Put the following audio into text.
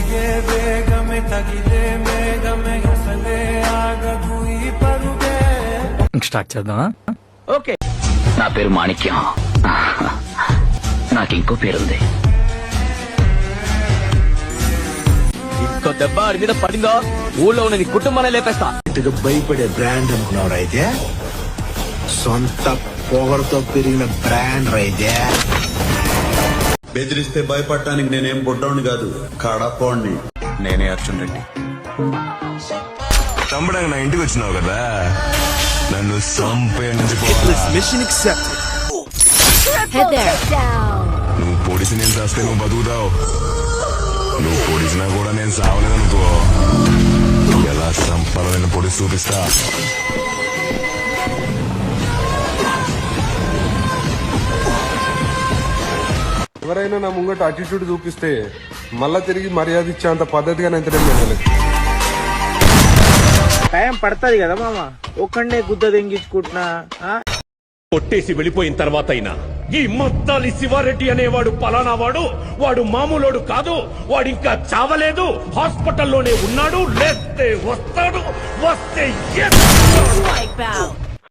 ಕೈಗೆ ಬೇಗಮೆ ತಗಿದೆ ಮೇಘಮೆ ಹೆಸಲೇ ಆಗದು ಈ ಪರುಗೆ. స్టార్ట్ చేద్దామా? ఓకే. నా పేరు మాణిక్యం. నాకు ఇంకో పేరుంది. ఇంకో దెబ్బ ఆడి మీద పడిందో ఊళ్ళో ఉన్న నీ కుటుంబాన్ని లేపేస్తా. భయపడే బ్రాండ్ అనుకున్నావు అయితే సొంత పొగరుతో పెరిగిన బ్రాండ్ అయితే. బెదిరిస్తే భయపడటానికి నేనేం బుడ్డోని కాదు, కడపోండి. నేనే అర్జున్ రెడ్డి. చంపడానికి నా ఇంటికి వచ్చినావు కదా, నన్ను చంపే నుంచి నువ్వు పొడిసి నేను చేస్తే నువ్వు బతుకుతావు, నువ్వు పొడిసినా కూడా నేను సావలేదనుకో. ఎలా చంపాలో నేను పొడిసి చూపిస్తా. ఎవరైనా నా ముంగట అటిట్యూడ్ చూపిస్తే మళ్ళా తిరిగి మర్యాద ఇచ్చేంత పద్ధతిగా నేను టైం పడుతుంది కదా మామ, ఒక్కడే గుద్ద దెంగించుకుంటున్నా. కొట్టేసి వెళ్ళిపోయిన తర్వాత అయినా ఈ మొత్తాలి శివారెడ్డి అనేవాడు పలానా వాడు మామూలోడు కాదు, వాడు ఇంకా చావలేదు, హాస్పిటల్లోనే ఉన్నాడు, లేస్తే వస్తాడు, వస్తే